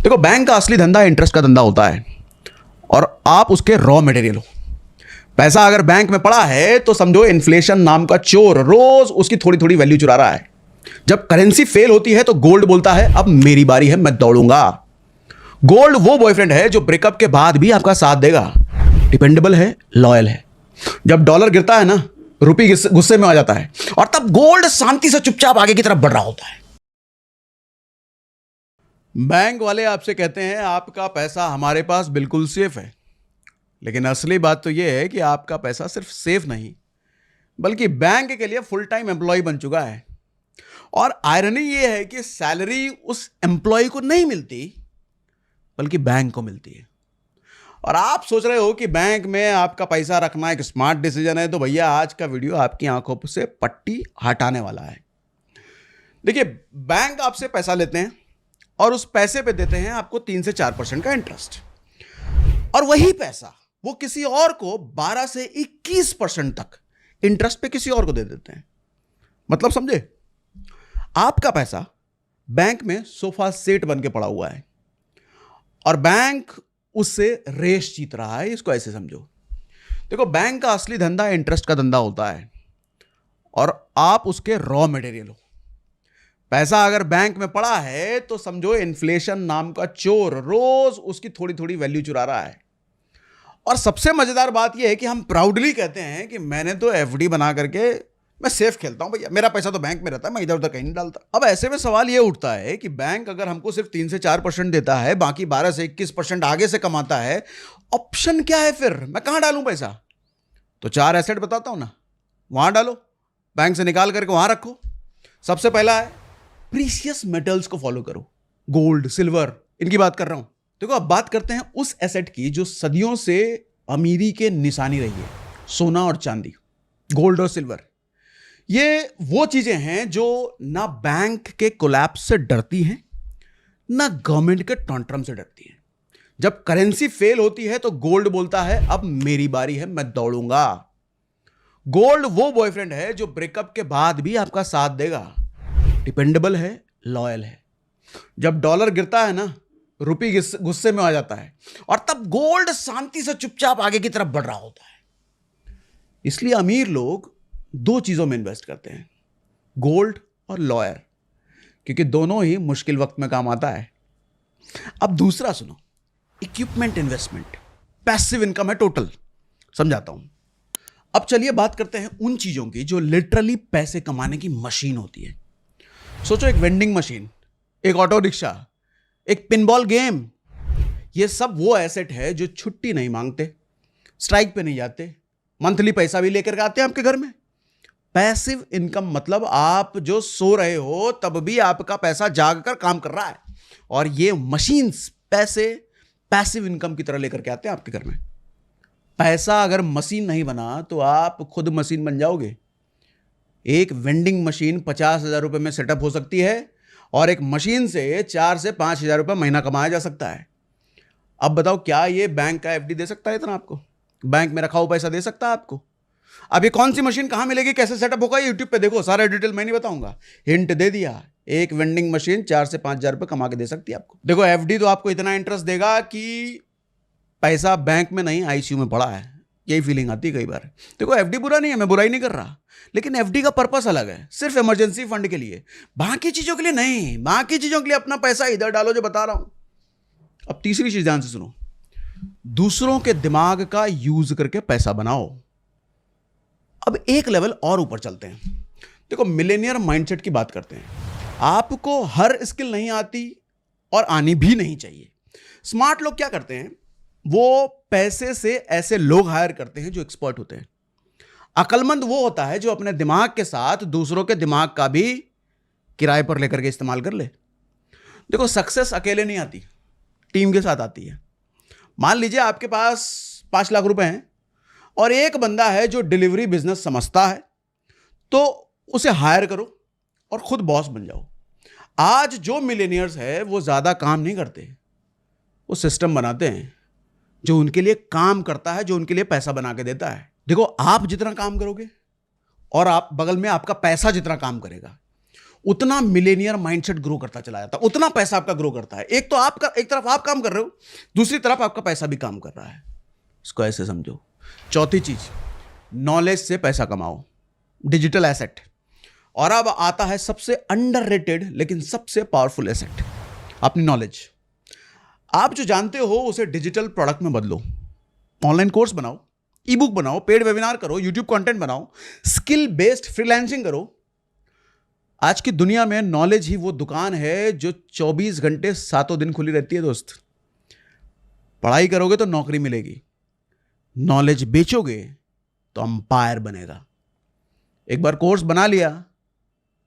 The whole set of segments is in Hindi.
देखो, बैंक का असली धंधा इंटरेस्ट का धंधा होता है और आप उसके रॉ मटेरियल हो। पैसा अगर बैंक में पड़ा है तो समझो इन्फ्लेशन नाम का चोर रोज उसकी थोड़ी थोड़ी वैल्यू चुरा रहा है। जब करेंसी फेल होती है तो गोल्ड बोलता है अब मेरी बारी है, मैं दौड़ूंगा। गोल्ड वो बॉयफ्रेंड है जो ब्रेकअप के बाद भी आपका साथ देगा, डिपेंडेबल है, लॉयल है। जब डॉलर गिरता है ना, रुपी गुस्से में आ जाता है और तब गोल्ड शांति से चुपचाप आगे की तरफ बढ़ रहा होता है। बैंक वाले आपसे कहते हैं आपका पैसा हमारे पास बिल्कुल सेफ है, लेकिन असली बात तो यह है कि आपका पैसा सिर्फ सेफ नहीं बल्कि बैंक के लिए फुल टाइम एम्प्लॉय बन चुका है। और आयरनी यह है कि सैलरी उस एम्प्लॉय को नहीं मिलती बल्कि बैंक को मिलती है। और आप सोच रहे हो कि बैंक में आपका पैसा रखना एक स्मार्ट डिसीजन है, तो भैया आज का वीडियो आपकी आंखों से पट्टी हटाने वाला है। देखिए, बैंक आपसे पैसा लेते हैं और उस पैसे पे देते हैं आपको 3 से 4% का इंटरेस्ट, और वही पैसा वो किसी और को 12 से 21% तक इंटरेस्ट पे किसी और को दे देते हैं। मतलब समझे, आपका पैसा बैंक में सोफा सेट बन के पड़ा हुआ है और बैंक उससे रेस जीत रहा है। इसको ऐसे समझो। देखो, बैंक का असली धंधा इंटरेस्ट का धंधा होता है और आप उसके रॉ मटेरियल हो। पैसा अगर बैंक में पड़ा है तो समझो इन्फ्लेशन नाम का चोर रोज उसकी थोड़ी थोड़ी वैल्यू चुरा रहा है। और सबसे मजेदार बात यह है कि हम प्राउडली कहते हैं कि मैंने तो एफडी बना करके मैं सेफ खेलता हूं भैया, मेरा पैसा तो बैंक में रहता है, मैं इधर उधर कहीं नहीं डालता। अब ऐसे में सवाल यह उठता है कि बैंक अगर हमको सिर्फ 3 से 4% देता है, बाकी 12 से 21% आगे से कमाता है, ऑप्शन क्या है फिर? मैं कहां डालूं पैसा? तो 4 एसेट बताता हूं ना, वहां डालो, बैंक से निकाल करके वहां रखो। सबसे पहला है प्रीशियस मेटल्स को फॉलो करो, गोल्ड, सिल्वर, इनकी बात कर रहा हूं। देखो, अब बात करते हैं उस एसेट की जो सदियों से अमीरी के निशानी रही है, सोना और चांदी, गोल्ड और सिल्वर। ये वो चीजें हैं जो ना बैंक के कोलैप्स से डरती हैं, ना गवर्नमेंट के टॉन्ट्रम से डरती हैं। जब करेंसी फेल होती है तो गोल्ड बोलता है अब मेरी बारी है, मैं दौड़ूंगा। गोल्ड वो बॉयफ्रेंड है जो ब्रेकअप के बाद भी आपका साथ देगा, डिपेंडेबल है, लॉयल है। जब डॉलर गिरता है ना, रुपी गुस्से में आ जाता है और तब गोल्ड शांति से चुपचाप आगे की तरफ बढ़ रहा होता है। इसलिए अमीर लोग 2 चीजों में इन्वेस्ट करते हैं, गोल्ड और लॉयर, क्योंकि दोनों ही मुश्किल वक्त में काम आता है। अब दूसरा सुनो, इक्विपमेंट इन्वेस्टमेंट, पैसिव इनकम है टोटल। समझाता हूं। अब चलिए बात करते हैं उन चीजों की जो लिटरली पैसे कमाने की मशीन होती है। सोचो, एक वेंडिंग मशीन, एक ऑटो रिक्शा, एक पिनबॉल गेम। ये सब वो एसेट है जो छुट्टी नहीं मांगते, स्ट्राइक पे नहीं जाते, मंथली पैसा भी लेकर आते हैं आपके घर में। पैसिव इनकम मतलब आप जो सो रहे हो तब भी आपका पैसा जागकर काम कर रहा है, और ये मशीन्स पैसे पैसिव इनकम की तरह लेकर के आते हैं आपके घर में। पैसा अगर मशीन नहीं बना तो आप खुद मशीन बन जाओगे। एक वेंडिंग मशीन 50,000 रुपये में सेटअप हो सकती है और एक मशीन से 4 से 5,000 रुपये महीना कमाया जा सकता है। अब बताओ, क्या ये बैंक का एफडी दे सकता है इतना आपको? बैंक में रखा हुआ पैसा दे सकता है आपको? अब ये कौन सी मशीन कहां मिलेगी, कैसे सेटअप होगा, यूट्यूब पे देखो, सारा डिटेल मैं नहीं बताऊंगा, हिंट दे दिया। एक वेंडिंग मशीन 4 से 5,000 रुपये कमा के दे सकती है आपको। देखो, एफडी तो आपको इतना इंटरेस्ट देगा कि पैसा बैंक में नहीं आईसीयू में पड़ा है, यही फीलिंग आती है कई बार। देखो, एफडी बुरा नहीं है, मैं बुराई नहीं कर रहा, लेकिन एफडी का पर्पस अलग है, सिर्फ इमरजेंसी फंड के लिए, बाकी चीजों के लिए नहीं। बाकी चीजों के लिए अपना पैसा इधर डालो, जो बता रहा हूं। अब तीसरी चीज ध्यान से सुनो, दूसरों के दिमाग का यूज करके पैसा बनाओ। अब एक लेवल और ऊपर चलते हैं। देखो, मिलेनियर माइंडसेट की बात करते हैं। आपको हर स्किल नहीं आती और आनी भी नहीं चाहिए। स्मार्ट लोग क्या करते हैं, वो पैसे से ऐसे लोग हायर करते हैं जो एक्सपर्ट होते हैं। अक्लमंद वो होता है जो अपने दिमाग के साथ दूसरों के दिमाग का भी किराए पर लेकर के इस्तेमाल कर ले। देखो, सक्सेस अकेले नहीं आती, टीम के साथ आती है। मान लीजिए आपके पास 5 लाख रुपए हैं और एक बंदा है जो डिलीवरी बिजनेस समझता है, तो उसे हायर करो और खुद बॉस बन जाओ। आज जो मिलेनियर्स है वो ज्यादा काम नहीं करते, वो सिस्टम बनाते हैं जो उनके लिए काम करता है, जो उनके लिए पैसा बना के देता है। देखो, आप जितना काम करोगे और आप बगल में आपका पैसा जितना काम करेगा, उतना मिलेनियर माइंडसेट ग्रो करता चला जाता है, उतना पैसा आपका ग्रो करता है। एक तरफ आप काम कर रहे हो, दूसरी तरफ आपका पैसा भी काम कर रहा है। इसको ऐसे समझो। चौथी चीज, नॉलेज से पैसा कमाओ, डिजिटल एसेट। और अब आता है सबसे अंडररेटेड लेकिन सबसे पावरफुल एसेट, अपनी नॉलेज। आप जो जानते हो उसे डिजिटल प्रोडक्ट में बदलो। ऑनलाइन कोर्स बनाओ, ई बुक बनाओ, पेड वेबिनार करो, यूट्यूब कंटेंट बनाओ, स्किल बेस्ड फ्रीलांसिंग करो। आज की दुनिया में नॉलेज ही वो दुकान है जो 24 घंटे 7 दिन खुली रहती है दोस्त। पढ़ाई करोगे तो नौकरी मिलेगी, नॉलेज बेचोगे तो अंपायर बनेगा। एक बार कोर्स बना लिया,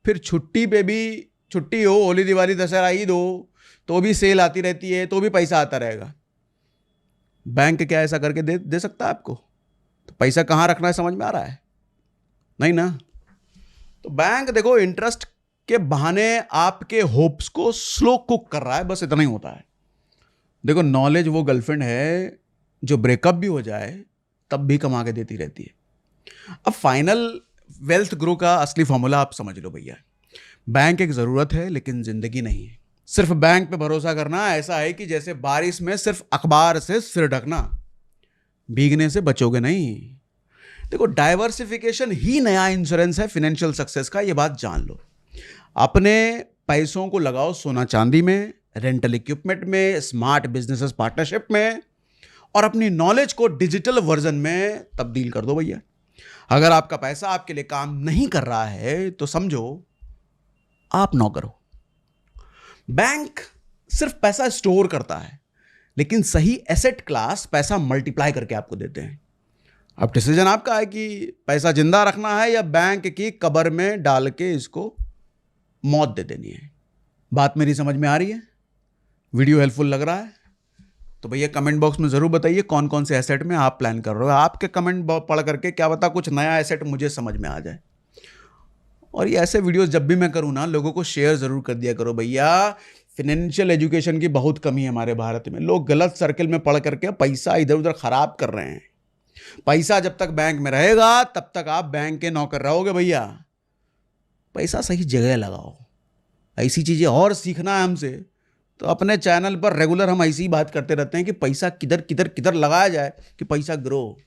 फिर छुट्टी पे भी, छुट्टी हो, होली दिवाली दशहरा ईद हो, तो भी सेल आती रहती है, तो भी पैसा आता रहेगा। बैंक क्या ऐसा करके दे सकता है आपको? तो पैसा कहाँ रखना है समझ में आ रहा है? नहीं ना। तो बैंक देखो इंटरेस्ट के बहाने आपके होप्स को स्लो कुक कर रहा है, बस इतना ही होता है। देखो नॉलेज वो गर्लफ्रेंड है जो ब्रेकअप भी हो जाए तब भी कमा के देती रहती है। अब फाइनल वेल्थ ग्रो का असली फॉर्मूला आप समझ लो भैया। बैंक एक ज़रूरत है लेकिन ज़िंदगी नहीं है। सिर्फ बैंक पे भरोसा करना ऐसा है कि जैसे बारिश में सिर्फ अखबार से सिर ढकना, भीगने से बचोगे नहीं। देखो डाइवर्सिफिकेशन ही नया इंश्योरेंस है फाइनेंशियल सक्सेस का, ये बात जान लो। अपने पैसों को लगाओ सोना चांदी में, रेंटल इक्विपमेंट में, स्मार्ट बिजनेसेस पार्टनरशिप में, और अपनी नॉलेज को डिजिटल वर्जन में तब्दील कर दो भैया। अगर आपका पैसा आपके लिए काम नहीं कर रहा है तो समझो आप नौकर हो। बैंक सिर्फ पैसा स्टोर करता है, लेकिन सही एसेट क्लास पैसा मल्टीप्लाई करके आपको देते हैं। अब डिसीजन आपका है कि पैसा जिंदा रखना है या बैंक की कब्र में डाल के इसको मौत दे देनी है। बात मेरी समझ में आ रही है? वीडियो हेल्पफुल लग रहा है? तो भैया कमेंट बॉक्स में ज़रूर बताइए कौन कौन से एसेट में आप प्लान कर रहे हो। आपके कमेंट पढ़ करके क्या पता कुछ नया एसेट मुझे समझ में आ जाए। और ये ऐसे वीडियोस जब भी मैं करूँ ना, लोगों को शेयर ज़रूर कर दिया करो भैया। फिनेंशियल एजुकेशन की बहुत कमी है हमारे भारत में। लोग गलत सर्किल में पढ़ करके पैसा इधर उधर ख़राब कर रहे हैं। पैसा जब तक बैंक में रहेगा तब तक आप बैंक के नौकर रहोगे भैया। पैसा सही जगह लगाओ। ऐसी चीज़ें और सीखना है हमसे तो अपने चैनल पर रेगुलर हम ऐसी ही बात करते रहते हैं कि पैसा किधर किधर किधर लगाया जाए कि पैसा ग्रो।